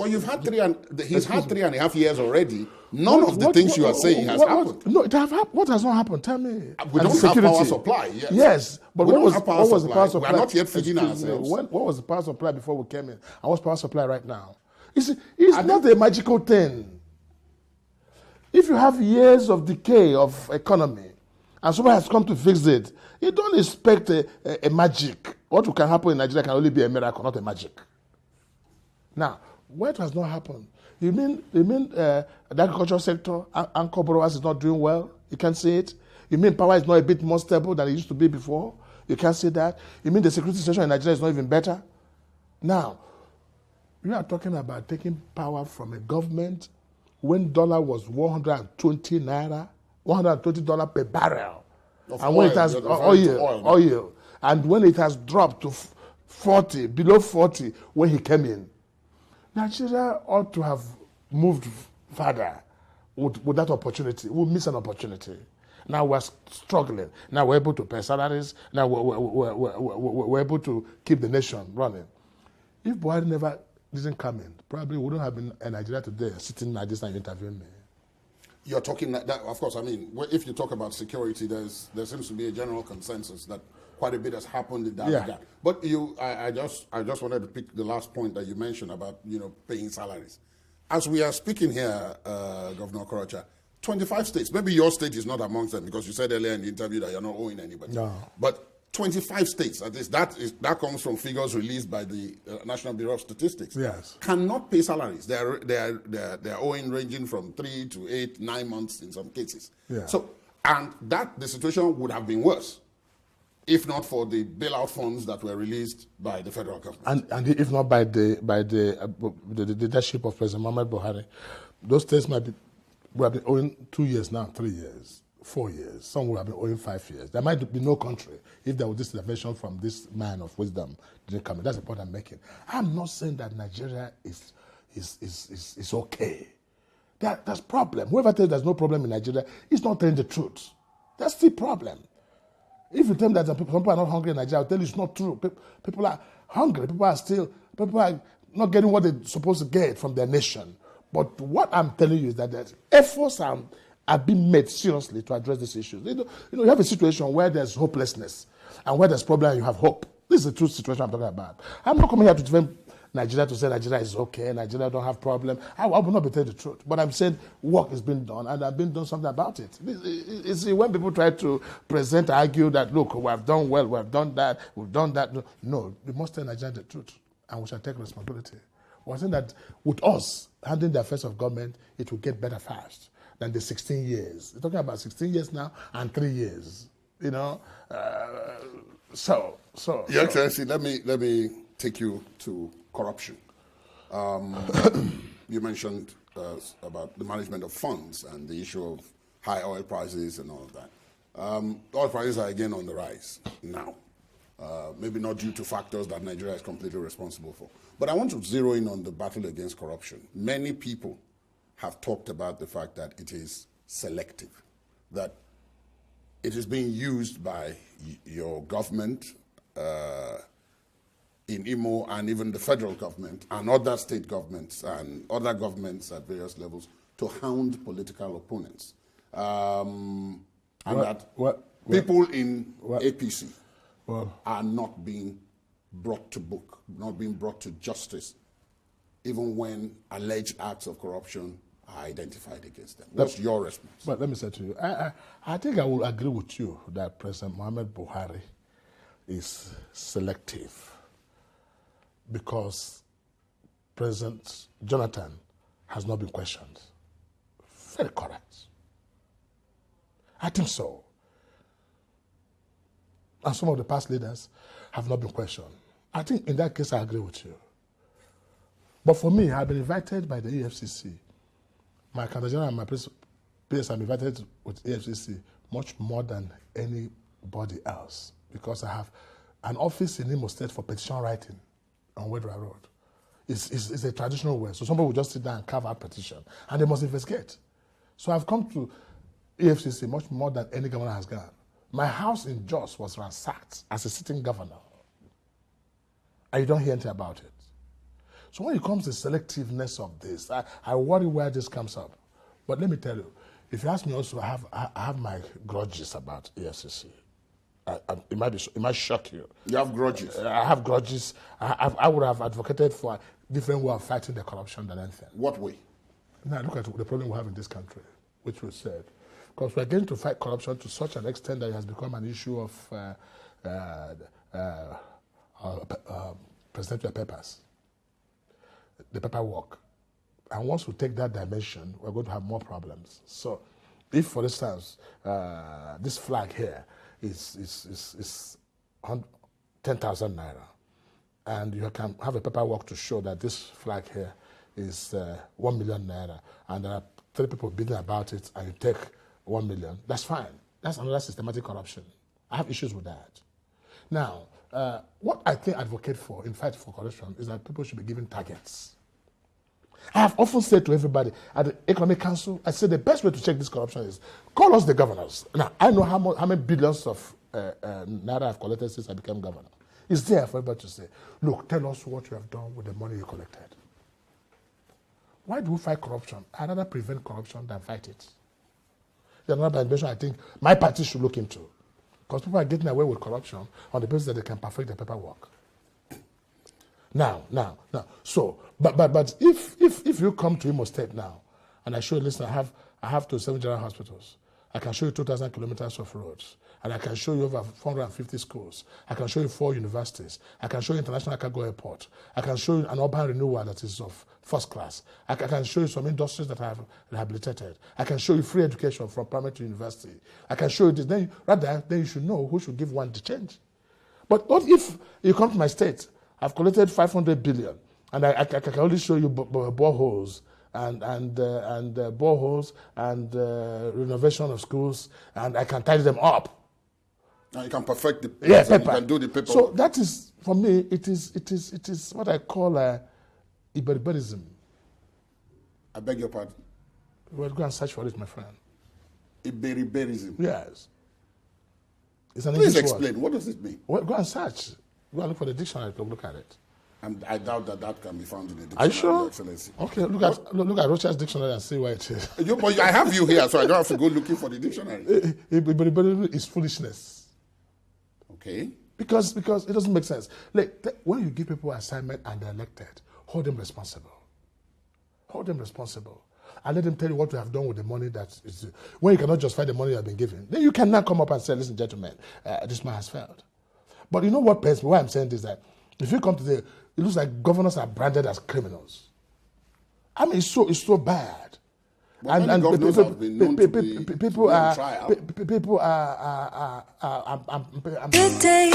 But you've had he's had 3.5 years already. None of the things you are saying has happened. No, what has not happened? Tell me. We don't have power supply. Yes, but what was the power supply? We are not yet feeding ourselves. What was the power supply before we came in? And what's power supply right now? It's not a magical thing. If you have years of decay of economy, and someone has come to fix it, you don't expect a magic. What can happen in Nigeria can only be a miracle, not a magic. Now, what has not happened? You mean the agricultural sector, anchor borrowers is not doing well? You can see it. You mean power is not a bit more stable than it used to be before? You can see that. You mean the security situation in Nigeria is not even better? Now, we are talking about taking power from a government when dollar was 120 naira, $120 per barrel. And when it has oil, and when it has dropped to 40, below 40 when he came in, Nigeria ought to have moved further with that opportunity. We miss an opportunity. Now we're struggling. Now we're able to pay salaries. Now we're able to keep the nation running. If Buhari never didn't come in, probably we wouldn't have been in Nigeria today sitting like this and interviewing me. You're talking that, of course, I mean, if you talk about security, there seems to be a general consensus that quite a bit has happened in that regard. But I just wanted to pick the last point that you mentioned about, paying salaries. As we are speaking here, Governor Okorocha, 25 states, maybe your state is not amongst them because you said earlier in the interview that you're not owing anybody. No. But 25 states, at least that comes from figures released by the National Bureau of Statistics. Yes. Cannot pay salaries. They're owing ranging from 3 to 8, 9 months in some cases. Yeah. So, and the situation would have been worse if not for the bailout funds that were released by the federal government. And if not by the leadership of President Muhammad Buhari, those states would have been owing 2 years now, 3 years, 4 years. Some would have been owing 5 years. There might be no country if there was this intervention from this man of wisdom didn't come in. That's the point I'm making. I'm not saying that Nigeria is okay. There's problem. Whoever tells there's no problem in Nigeria is not telling the truth. That's the problem. If you tell me that some people are not hungry in Nigeria, I'll tell you it's not true. People are hungry. People are not getting what they're supposed to get from their nation. But what I'm telling you is that there's efforts are being made seriously to address these issues. You have a situation where there's hopelessness and where there's problem and you have hope. This is the true situation I'm talking about. I'm not coming here to defend Nigeria to say Nigeria is okay, Nigeria don't have problem. I will not be telling the truth. But I'm saying work is being done and I've been doing something about it. When people try to argue that, look, we have done well, we have done that. No, we must tell Nigeria the truth and we shall take responsibility. We're saying that with us handling the affairs of government, it will get better fast than the 16 years. We're talking about 16 years now and 3 years. Your Excellency, let me take you to corruption. You mentioned about the management of funds and the issue of high oil prices and all of that. Oil prices are again on the rise now. Maybe not due to factors that Nigeria is completely responsible for. But I want to zero in on the battle against corruption. Many people have talked about the fact that it is selective, that it is being used by your government in Imo and even the federal government and other state governments and other governments at various levels to hound political opponents. People in APC are not being brought to book, not being brought to justice, even when alleged acts of corruption are identified against them. What's your response? But let me say to you, I think I will agree with you that President Muhammad Buhari is selective because President Jonathan has not been questioned. Very correct. I think so. And some of the past leaders have not been questioned. I think in that case I agree with you. But for me, I've been invited by the EFCC. My Accountant General and my PS are invited with EFCC much more than anybody else because I have an office in Imo State for petition writing on Wedra Road. It's a traditional way. So somebody will just sit down and carve out petition, and they must investigate. So I've come to EFCC much more than any governor has gone. My house in Jos was ransacked as a sitting governor. And you don't hear anything about it. So when it comes to selectiveness of this, I worry where this comes up. But let me tell you, if you ask me also, I have my grudges about EFCC. It might shock you. You have grudges? I have grudges. I would have advocated for a different way of fighting the corruption than anything. What way? Now look at the problem we have in this country, which we said. Because we're going to fight corruption to such an extent that it has become an issue of presidential papers, the paperwork. And once we take that dimension, we're going to have more problems. So if, for instance, this flag here is 10,000 naira, and you can have a paperwork to show that this flag here is 1 million naira, and there are 3 people bidding about it, and you take 1 million, that's fine. That's another systematic corruption. I have issues with that. Now, what I think I advocate for in fight for corruption is that people should be given targets. I have often said to everybody at the Economic Council, I said the best way to check this corruption is call us the governors. Now, I know how many billions of naira I've collected since I became governor. It's there for everybody to say, look, tell us what you have done with the money you collected. Why do we fight corruption? I'd rather prevent corruption than fight it. There's another dimension I think my party should look into. Because people are getting away with corruption on the basis that they can perfect the paperwork. Now. So, but if you come to Imo State now, and I show you, listen, I have 27 general hospitals. I can show you 2,000 kilometers of roads, and I can show you over 450 schools. I can show you 4 universities. I can show you international cargo airport. I can show you an urban renewal that is of first class. I can show you some industries that I have rehabilitated. I can show you free education from primary to university. I can show you this. Then you should know who should give one the change. But what if you come to my state? I've collected 500 billion, and I can only show you boreholes and boreholes and renovation of schools, and I can tidy them up. Now you can perfect the paper. You can do the paper. So that is, for me, it is what I call Iberiberism. I beg your pardon? Well, go and search for it, my friend. Iberiberism? Yes. It's an Please English explain. word. What does it mean? Well, go and search. Go and look for the dictionary to look at it. I doubt that can be found in the dictionary. Are you sure? Your Excellency. Okay, look at Rocha's dictionary and see where it is. But I have you here, so I don't have to go looking for the dictionary. Iberiberism is foolishness. Okay. Because it doesn't make sense. Like, when you give people assignment and they're elected, hold them responsible. Hold them responsible. And let them tell you what you have done with the money that is. When you cannot justify the money you have been given, then you cannot come up and say, listen, gentlemen, this man has failed. But you know what pains me? Why I'm saying this is that if you come today, it looks like governors are branded as criminals. I mean, it's so bad. But and governors have been known to be people on trial. People are. Good day,